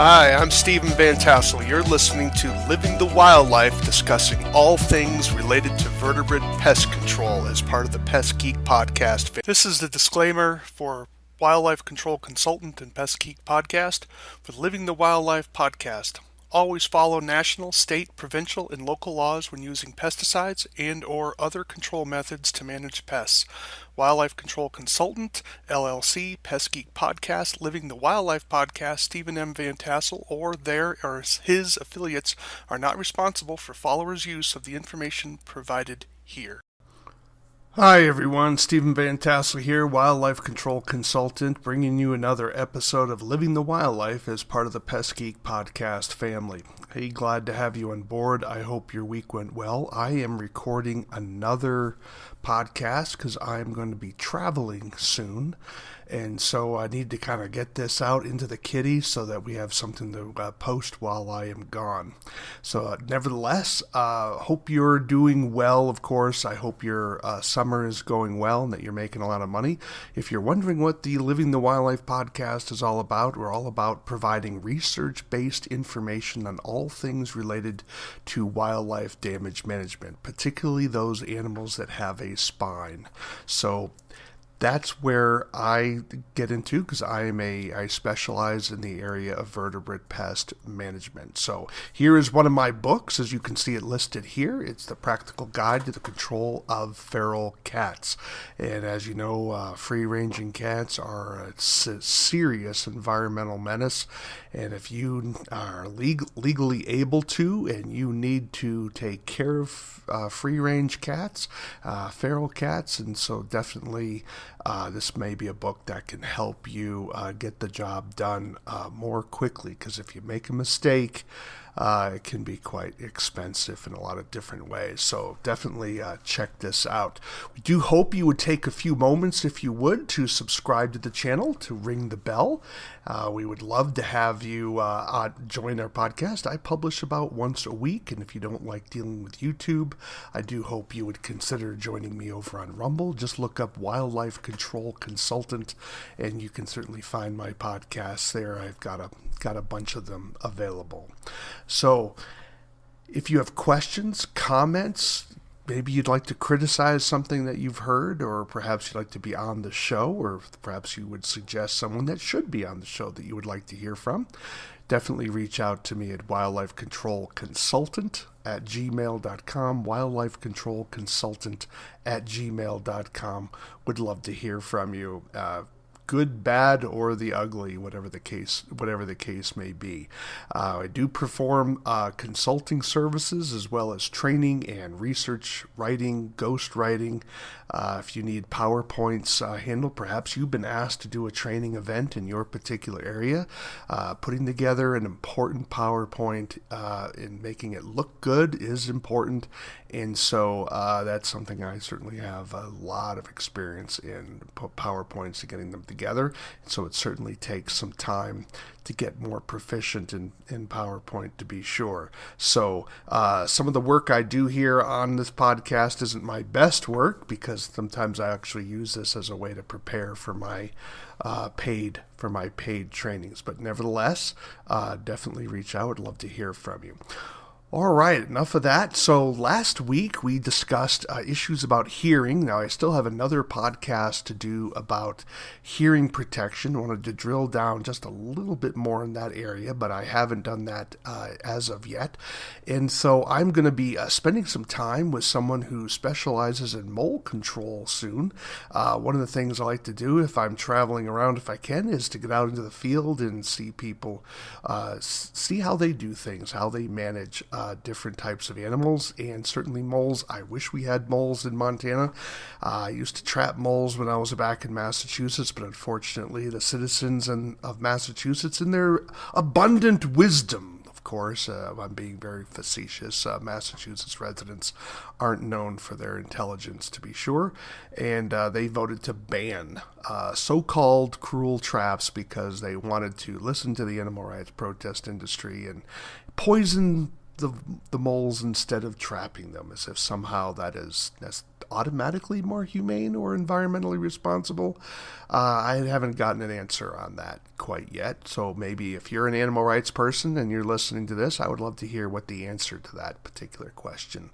Hi, I'm Stephen Vantassel. You're listening to Living the Wildlife, discussing all things related to vertebrate pest control as part of the Pest Geek podcast. This is the disclaimer for Wildlife Control Consultant and Pest Geek podcast with Living the Wildlife podcast. Always follow national, state, provincial, and local laws when using pesticides and or other control methods to manage pests. Wildlife Control Consultant, LLC, Pest Geek Podcast, Living the Wildlife Podcast, Stephen M. Vantassel, or their or his affiliates are not responsible for followers' use of the information provided here. Hi everyone, Stephen Vantassel here, Wildlife Control Consultant, bringing you another episode of Living the Wildlife as part of the Pest Geek Podcast family. Hey, glad to have you on board. I hope your week went well. I am recording another podcast because I'm going to be traveling soon, and so I need to kind of get this out into the kitty so that we have something to post while I am gone. So nevertheless, hope you're doing well, of course. I hope your summer is going well and that you're making a lot of money. If you're wondering what the Living the Wildlife podcast is all about, we're all about providing research-based information on all things related to wildlife damage management, particularly those animals that have a spine. So that's where I get into because I specialize in the area of vertebrate pest management. So here is one of my books, as you can see it listed here. It's the Practical Guide to the Control of Feral Cats. And as you know, free-ranging cats are a serious environmental menace. And if you are legally able to and you need to take care of free-range cats, feral cats, and so definitely this may be a book that can help you get the job done more quickly, because if you make a mistake, it can be quite expensive in a lot of different ways. So definitely check this out. We do hope you would take a few moments, if you would, to subscribe to the channel, to ring the bell. We would love to have you join our podcast. I publish about once a week, and if you don't like dealing with YouTube, I do hope you would consider joining me over on Rumble. Just look up Wildlife Control Consultant, and you can certainly find my podcasts there. I've got a bunch of them available. So if you have questions, comments, maybe you'd like to criticize something that you've heard, or perhaps you'd like to be on the show, or perhaps you would suggest someone that should be on the show that you would like to hear from, definitely reach out to me at wildlifecontrolconsultant@gmail.com, wildlifecontrolconsultant@gmail.com. Would love to hear from you. Good, bad, or the ugly, whatever the case may be. I do perform consulting services as well as training and research writing, ghost writing. If you need PowerPoints handled, perhaps you've been asked to do a training event in your particular area. Putting together an important PowerPoint and making it look good is important, and so that's something I certainly have a lot of experience in, PowerPoints and getting them together. So it certainly takes some time to get more proficient in PowerPoint, to be sure. So some of the work I do here on this podcast isn't my best work, because sometimes I actually use this as a way to prepare for my paid trainings. But nevertheless, definitely reach out. I'd love to hear from you. All right, enough of that. So last week we discussed issues about hearing. Now I still have another podcast to do about hearing protection. I wanted to drill down just a little bit more in that area, but I haven't done that as of yet. And so I'm going to be spending some time with someone who specializes in mole control soon. One of the things I like to do if I'm traveling around, if I can, is to get out into the field and see people, see how they do things, how they manage different types of animals, and certainly moles. I wish we had moles in Montana. I used to trap moles when I was back in Massachusetts, but unfortunately the citizens of Massachusetts, in their abundant wisdom, of course, I'm being very facetious, Massachusetts residents aren't known for their intelligence, to be sure, and they voted to ban so-called cruel traps because they wanted to listen to the animal rights protest industry and poison the moles instead of trapping them, as if somehow that's automatically more humane or environmentally responsible. I haven't gotten an answer on that quite yet. So maybe if you're an animal rights person and you're listening to this, I would love to hear what the answer to that particular question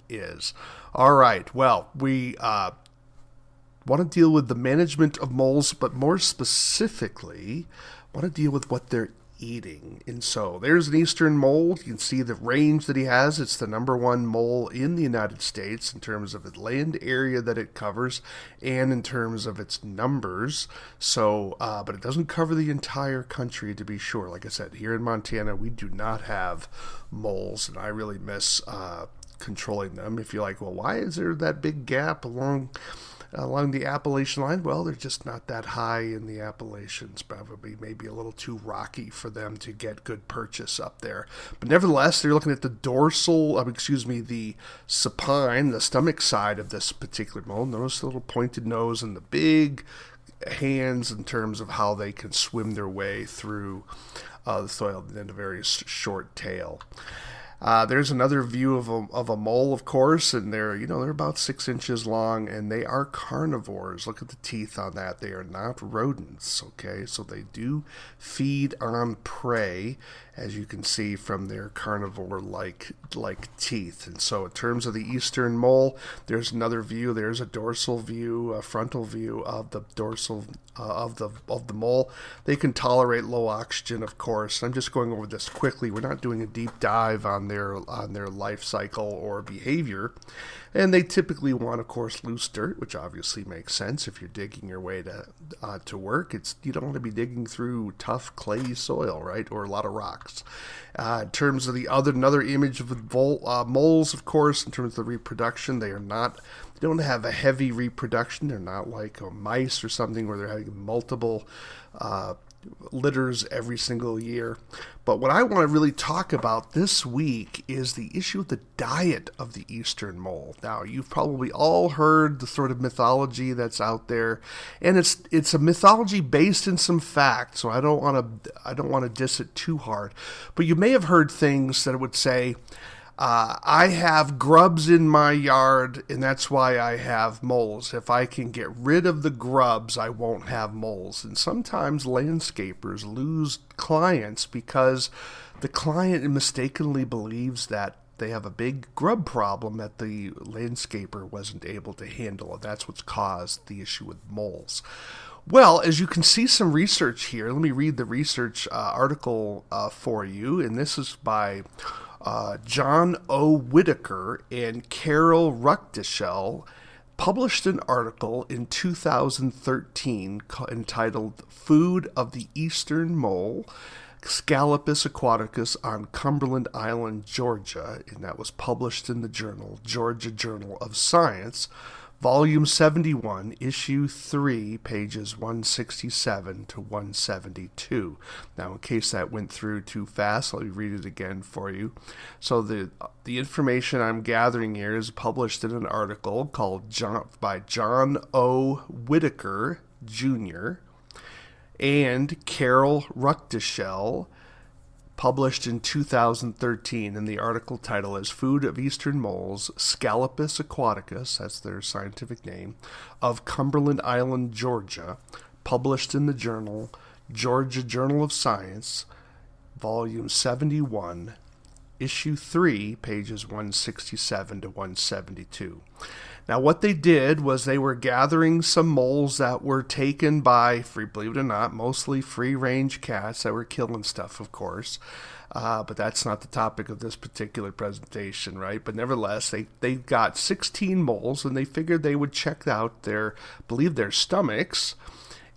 is. All right. Well, we want to deal with the management of moles, but more specifically, want to deal with what they're eating. And so there's an eastern mole. You can see the range that he has. It's the number one mole in the United States in terms of the land area that it covers and in terms of its numbers. So, but it doesn't cover the entire country, to be sure. Like I said, here in Montana, we do not have moles, and I really miss controlling them. If you're like, well, why is there that big gap along the Appalachian line? Well, they're just not that high in the Appalachians. Probably maybe a little too rocky for them to get good purchase up there. But nevertheless, they're looking at the the supine, the stomach side of this particular mole. Notice the little pointed nose and the big hands in terms of how they can swim their way through the soil and a very short tail. There's another view of a mole, of course, and they're about 6 inches long, and they are carnivores. Look at the teeth on that. They are not rodents, okay? So they do feed on prey, as you can see from their carnivore-like teeth. And so in terms of the eastern mole, there's another view. There's a dorsal view, a frontal view of the dorsal of the mole. They can tolerate low oxygen, of course. I'm just going over this quickly. We're not doing a deep dive on their life cycle or behavior. And they typically want, of course, loose dirt, which obviously makes sense if you're digging your way to work. You don't want to be digging through tough clay soil, right, or a lot of rocks. In terms of another image of the moles, of course, in terms of the reproduction, they don't have a heavy reproduction. They're not like mice or something where they're having multiple litters every single year. But what I want to really talk about this week is the issue of the diet of the eastern mole. Now, you've probably all heard the sort of mythology that's out there, and it's a mythology based in some facts. So I don't want to diss it too hard. But you may have heard things that would say, I have grubs in my yard, and that's why I have moles. If I can get rid of the grubs, I won't have moles. And sometimes landscapers lose clients because the client mistakenly believes that they have a big grub problem that the landscaper wasn't able to handle, and that's what's caused the issue with moles. Well, as you can see some research here, let me read the research article for you, and this is by John O. Whitaker and Carol Ruckdischel, published an article in 2013 entitled Food of the Eastern Mole, Scalopus aquaticus on Cumberland Island, Georgia, and that was published in the journal, Georgia Journal of Science, Volume 71, Issue 3, pages 167 to 172. Now, in case that went through too fast, let me read it again for you. So the information I'm gathering here is published in an article by John O. Whitaker, Jr., and Carol Ruckdischel, published in 2013, and the article title is Food of Eastern Moles, Scalopus aquaticus, that's their scientific name, of Cumberland Island, Georgia, published in the journal, Georgia Journal of Science, Volume 71, Issue 3, pages 167 to 172. Now, what they did was they were gathering some moles that were taken by, believe it or not, mostly free-range cats that were killing stuff, of course. But that's not the topic of this particular presentation, right? But nevertheless, they got 16 moles, and they figured they would check out their stomachs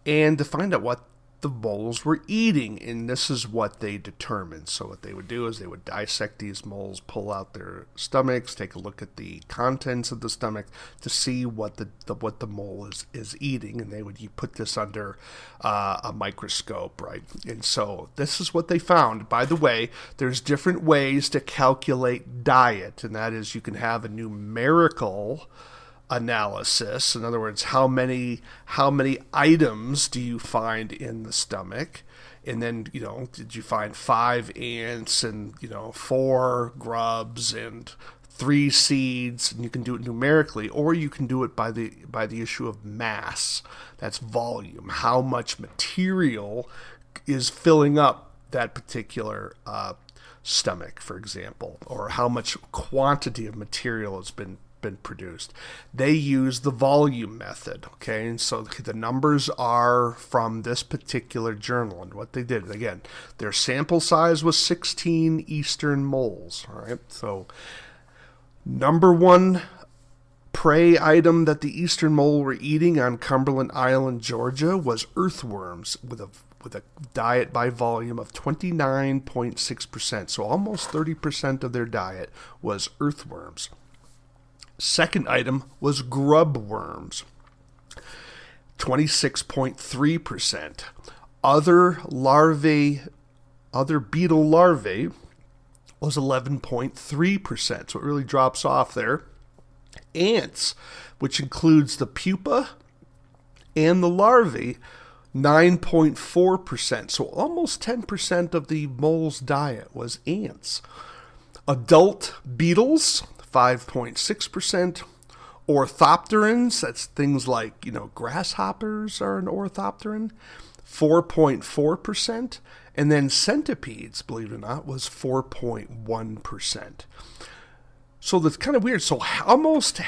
and to find out what the moles were eating, and this is what they determined. So what they would do is they would dissect these moles, pull out their stomachs, take a look at the contents of the stomach to see what the mole is eating, and they would put this under a microscope, right? And so this is what they found. By the way, there's different ways to calculate diet, and that is you can have a numerical analysis. In other words, how many items do you find in the stomach? And then, did you find 5 ants and, 4 grubs and 3 seeds? And you can do it numerically, or you can do it by the issue of mass. That's volume. How much material is filling up that particular stomach, for example, or how much quantity of material has been produced. They use the volume method, okay? And so the numbers are from this particular journal. And what they did, again, their sample size was 16 eastern moles, all right? So number one prey item that the eastern mole were eating on Cumberland Island, Georgia, was earthworms with a diet by volume of 29.6%. So almost 30% of their diet was earthworms. Second item was grub worms, 26.3%. Other beetle larvae was 11.3%. So it really drops off there. Ants, which includes the pupa and the larvae, 9.4%. So almost 10% of the mole's diet was ants. Adult beetles, 5.6%. Orthopterans, that's things like, grasshoppers are an orthopteran, 4.4%. And then centipedes, believe it or not, was 4.1%. So that's kind of weird. So almost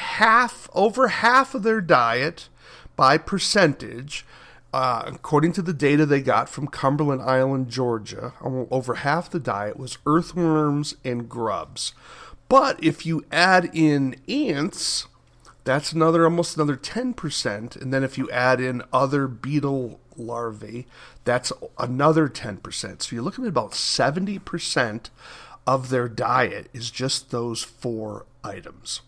over half of their diet by percentage, according to the data they got from Cumberland Island, Georgia, over half the diet was earthworms and grubs. But if you add in ants, that's almost another 10%. And then if you add in other beetle larvae, that's another 10%. So you're looking at about 70% of their diet is just those 4 items.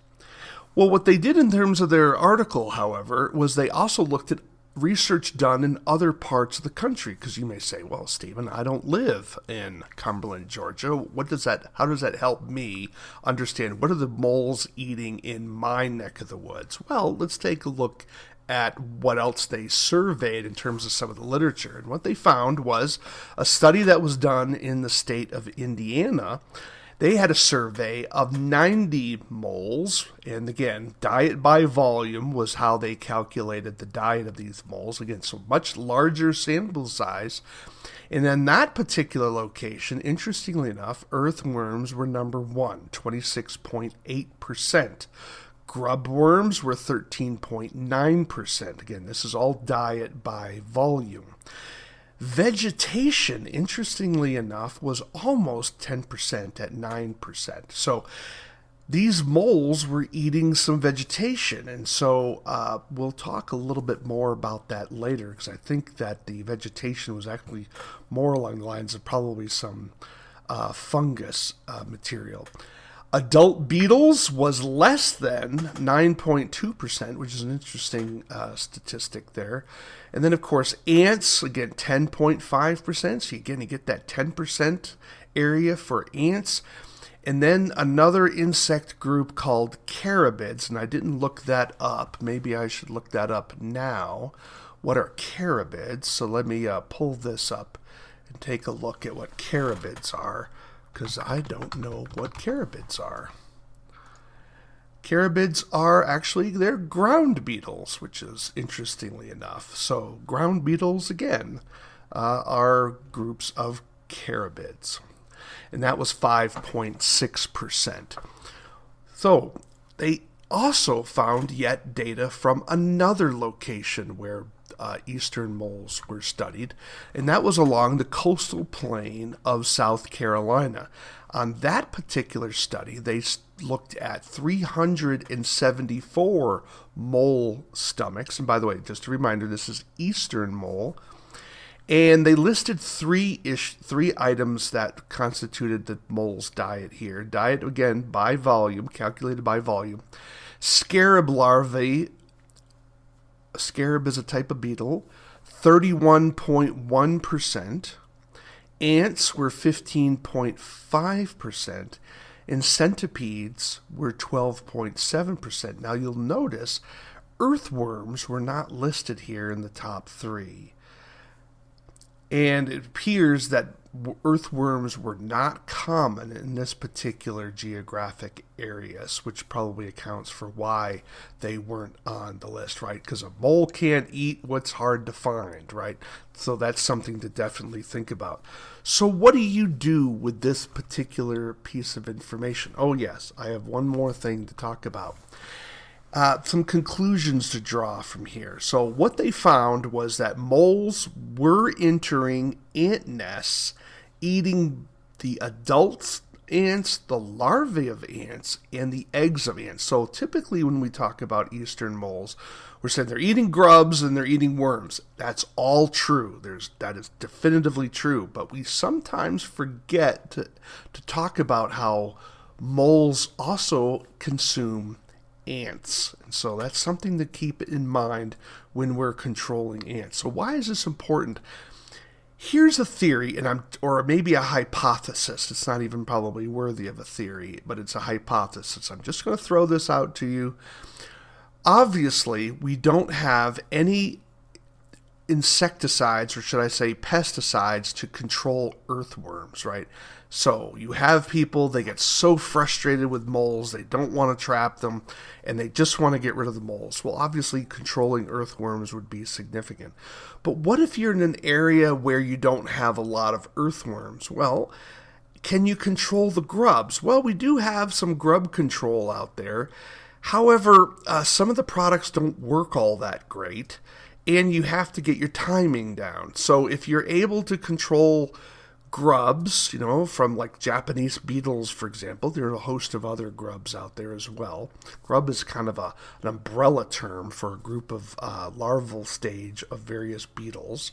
Well, what they did in terms of their article, however, was they also looked at research done in other parts of the country. Because you may say, well, Stephen, I don't live in Cumberland, Georgia. How does that help me understand what are the moles eating in my neck of the woods? Well, let's take a look at what else they surveyed in terms of some of the literature. And what they found was a study that was done in the state of Indiana. They had a survey of 90 moles, and again, diet by volume was how they calculated the diet of these moles. Again, so much larger sample size. And then that particular location, interestingly enough, earthworms were number 1, 26.8%. Grub worms were 13.9%. Again, this is all diet by volume. Vegetation, interestingly enough, was almost 10% at 9%. So these moles were eating some vegetation. And so we'll talk a little bit more about that later, because I think that the vegetation was actually more along the lines of probably some fungus material. Adult beetles was less than 9.2%, which is an interesting statistic there. And then, of course, ants, again, 10.5%. So, again, you get that 10% area for ants. And then another insect group called carabids, and I didn't look that up. Maybe I should look that up now. What are carabids? So let me pull this up and take a look at what carabids are, because I don't know what carabids are. Carabids are actually, they're ground beetles, which is interestingly enough. So ground beetles, again, are groups of carabids. And that was 5.6%. So they also found yet data from another location where eastern moles were studied, and that was along the coastal plain of South Carolina. On that particular study, they looked at 374 mole stomachs. And by the way, just a reminder, this is eastern mole. And they listed three items that constituted the mole's diet here. Diet, again, by volume, calculated by volume. Scarab larvae. A scarab is a type of beetle, 31.1%. Ants were 15.5%. and centipedes were 12.7%. Now you'll notice earthworms were not listed here in the top 3. And it appears that earthworms were not common in this particular geographic areas, which probably accounts for why they weren't on the list, right? Because a mole can't eat what's hard to find, right? So that's something to definitely think about. So what do you do with this particular piece of information? Oh yes, I have one more thing to talk about. Some conclusions to draw from here. So what they found was that moles were entering ant nests, eating the adult ants, the larvae of ants, and the eggs of ants. So typically when we talk about eastern moles, we're saying they're eating grubs and they're eating worms. That's all true. That is definitively true. But we sometimes forget to talk about how moles also consume ants. And so that's something to keep in mind when we're controlling ants. So why is this important? Here's a theory, or maybe a hypothesis. It's not even probably worthy of a theory, but it's a hypothesis. I'm just going to throw this out to you. Obviously, we don't have any insecticides, or should I say pesticides, to control earthworms, right? So you have people, they get so frustrated with moles, they don't want to trap them, and they just want to get rid of the moles. Well, obviously controlling earthworms would be significant. But what if you're in an area where you don't have a lot of earthworms? Well, can you control the grubs? Well, we do have some grub control out there. However, some of the products don't work all that great, and you have to get your timing down. So if you're able to control grubs, from like Japanese beetles, for example, there are a host of other grubs out there as well. Grub is kind of an umbrella term for a group of larval stage of various beetles.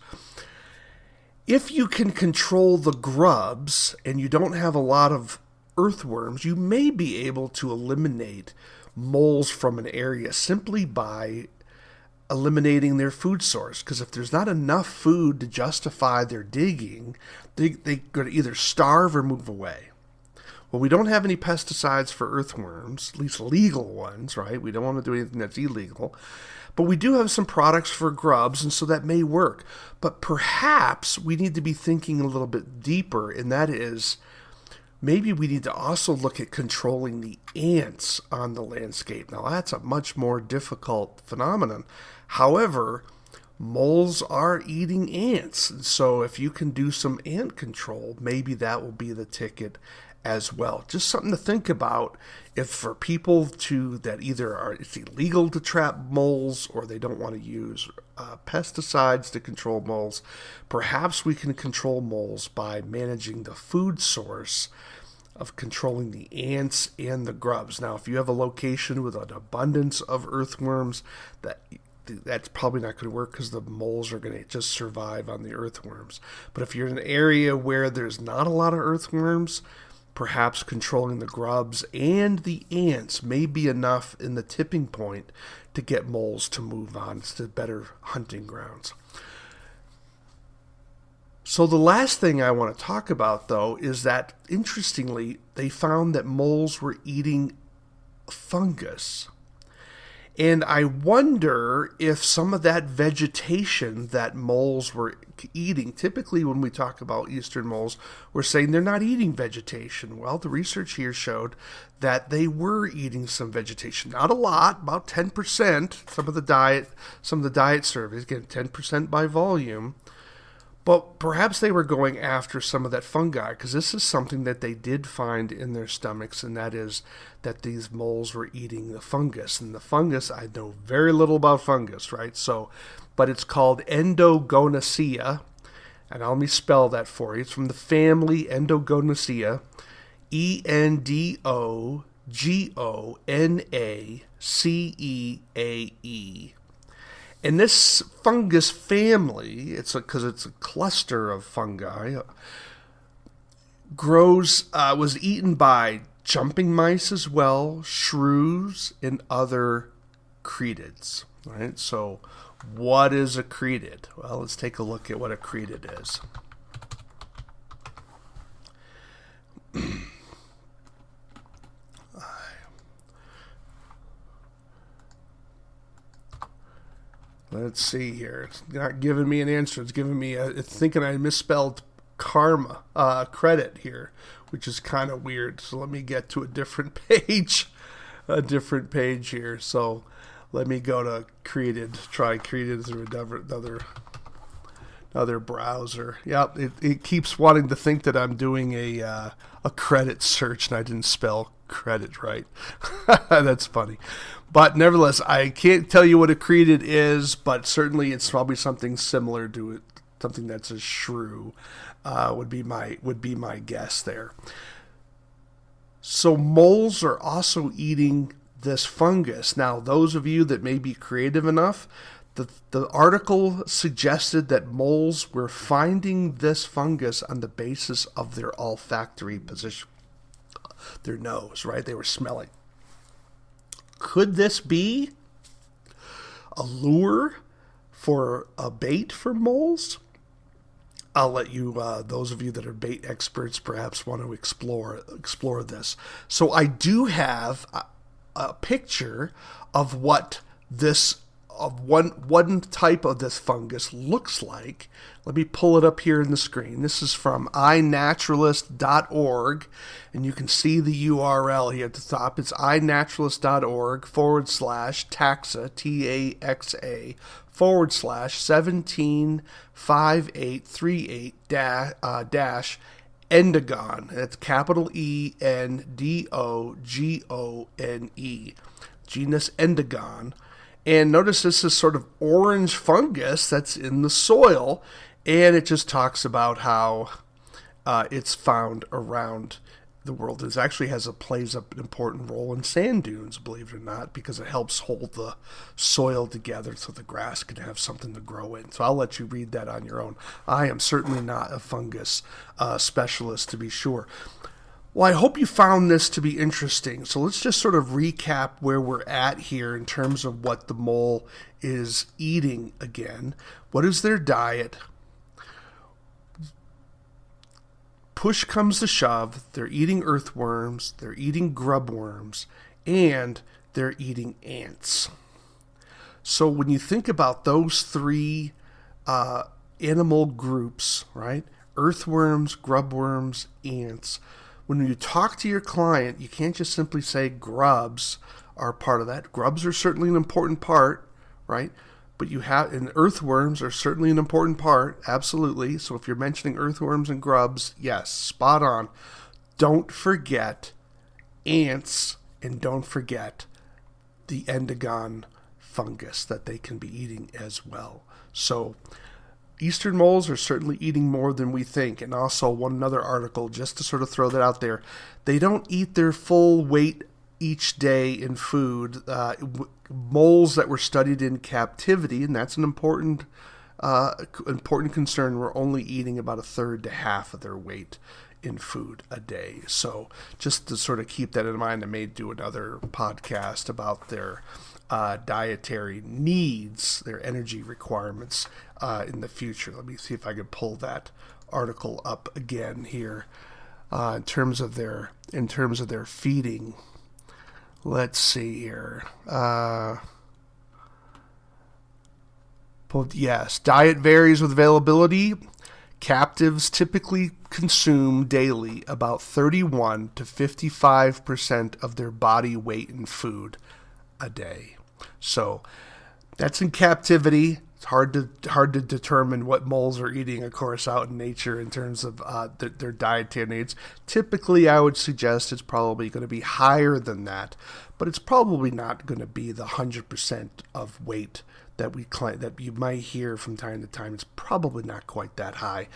If you can control the grubs and you don't have a lot of earthworms, you may be able to eliminate moles from an area simply by eliminating their food source. Because if there's not enough food to justify their digging, they're going to either starve or move away. Well, we don't have any pesticides for earthworms, at least legal ones, right? We don't want to do anything that's illegal. But we do have some products for grubs, and so that may work. But perhaps we need to be thinking a little bit deeper, and that is, maybe we need to also look at controlling the ants on the landscape. Now, that's a much more difficult phenomenon. However, moles are eating ants. So if you can do some ant control, maybe that will be the ticket as well. Just something to think about if for people that either it's illegal to trap moles or they don't want to use pesticides to control moles. Perhaps we can control moles by managing the food source of controlling the ants and the grubs. Now, if you have a location with an abundance of earthworms, that's probably not going to work because the moles are going to just survive on the earthworms. But if you're in an area where there's not a lot of earthworms, perhaps controlling the grubs and the ants may be enough in the tipping point to get moles to move on to better hunting grounds. So the last thing I want to talk about, though, is that, interestingly, they found that moles were eating fungus. And I wonder if some of that vegetation that moles were eating, typically when we talk about eastern moles, we're saying they're not eating vegetation. Well, the research here showed that they were eating some vegetation. Not a lot, about 10%. Some of the diet surveys, again, 10% by volume. But perhaps they were going after some of that fungi, because this is something that they did find in their stomachs, and that is that these moles were eating the fungus. And the fungus, I know very little about fungus, right? But it's called Endogonaceae, and let me spell that for you. It's from the family Endogonaceae, Endogonaceae. And this fungus family, because it's a cluster of fungi, was eaten by jumping mice as well, shrews, and other cretids. Right? So what is a cretid? Well, let's take a look at what a cretid is. Let's see here. It's not giving me an answer. It's giving me it's thinking I misspelled karma, credit here, which is kind of weird. So let me get to a different page. Here. So let me go to try created through another browser. Yep, it keeps wanting to think that I'm doing a credit search and I didn't spell credit right. That's funny. But nevertheless, I can't tell you what accreted is, but certainly it's probably something similar to it, something that's a shrew, would be my guess there. So moles are also eating this fungus. Now, those of you that may be creative enough, the article suggested that moles were finding this fungus on the basis of their olfactory position, their nose, right? They were smelling. Could this be a lure for a bait for moles? I'll let you, those of you that are bait experts, perhaps want to explore this. So I do have a picture of what one type of this fungus looks like. Let me pull it up here in the screen. This is from iNaturalist.org, and you can see the URL here at the top. It's iNaturalist.org/taxa, TAXA, /175838 dash Endogone. That's capital ENDOGONE, genus Endogone. And notice this is sort of orange fungus that's in the soil, and it just talks about how it's found around the world. It actually plays an important role in sand dunes, believe it or not, because it helps hold the soil together so the grass can have something to grow in. So I'll let you read that on your own. I am certainly not a fungus specialist, to be sure. Well, I hope you found this to be interesting. So let's just sort of recap where we're at here in terms of what the mole is eating again. What is their diet? Push comes to shove, they're eating earthworms, they're eating grubworms, and they're eating ants. So when you think about those three animal groups, right? Earthworms, grubworms, ants. When you talk to your client, you can't just simply say grubs are part of that. Grubs are certainly an important part, right? But and earthworms are certainly an important part, absolutely. So if you're mentioning earthworms and grubs, yes, spot on. Don't forget ants, and don't forget the Endogone fungus that they can be eating as well. So eastern moles are certainly eating more than we think. And also another article, just to sort of throw that out there, they don't eat their full weight each day in food. Moles that were studied in captivity, and that's an important concern, were only eating about a third to half of their weight in food a day. So just to sort of keep that in mind, I may do another podcast about their dietary needs, their energy requirements in the future. Let me see if I can pull that article up again here in terms of their feeding. Let's see here. Yes, diet varies with availability. Captives typically consume daily about 31 to 55% of their body weight in food a day. So that's in captivity. It's hard to determine what moles are eating, of course, out in nature in terms of their dietary needs. Typically, I would suggest it's probably going to be higher than that, but it's probably not going to be the 100% of weight that you might hear from time to time. It's probably not quite that high.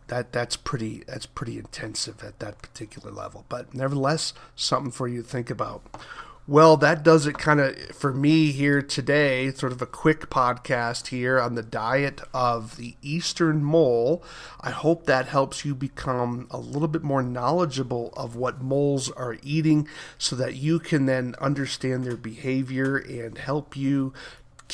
That's pretty intensive at that particular level, but nevertheless, something for you to think about. Well, that does it kind of for me here today, sort of a quick podcast here on the diet of the eastern mole. I hope that helps you become a little bit more knowledgeable of what moles are eating so that you can then understand their behavior and help you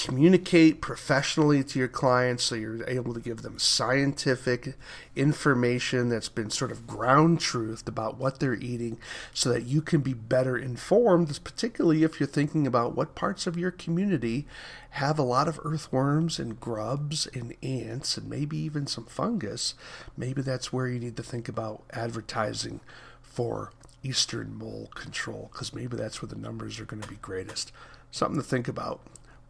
communicate professionally to your clients so you're able to give them scientific information that's been sort of ground truthed about what they're eating so that you can be better informed, particularly if you're thinking about what parts of your community have a lot of earthworms and grubs and ants and maybe even some fungus. Maybe that's where you need to think about advertising for eastern mole control, because maybe that's where the numbers are going to be greatest. Something to think about.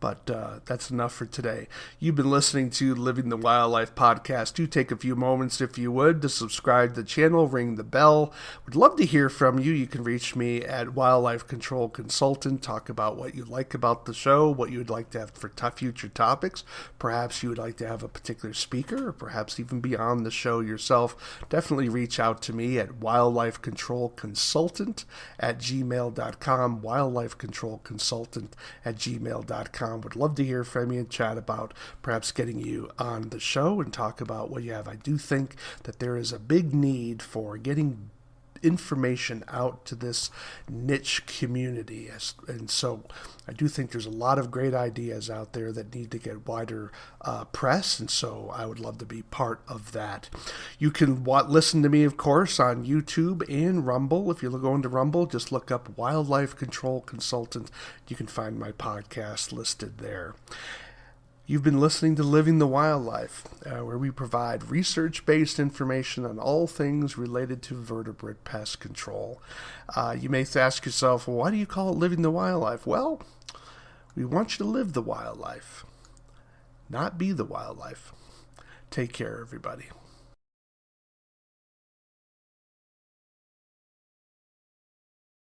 But that's enough for today. You've been listening to Living the Wildlife Podcast. Do take a few moments, if you would, to subscribe to the channel, ring the bell. Would love to hear from you. You can reach me at Wildlife Control Consultant. Talk about what you like about the show, what you would like to have for future topics. Perhaps you would like to have a particular speaker, or perhaps even be on the show yourself. Definitely reach out to me at wildlifecontrolconsultant@gmail.com, wildlifecontrolconsultant@gmail.com. Would love to hear from you and chat about perhaps getting you on the show and talk about what you have. I do think that there is a big need for getting information out to this niche community, and so I do think there's a lot of great ideas out there that need to get wider press, and so I would love to be part of that. You can listen to me, of course, on YouTube and Rumble. If you're going to Rumble, just look up Wildlife Control Consultant. You can find my podcast listed there. You've been listening to Living the Wildlife, where we provide research-based information on all things related to vertebrate pest control. You may ask yourself, well, why do you call it Living the Wildlife? Well, we want you to live the wildlife, not be the wildlife. Take care, everybody.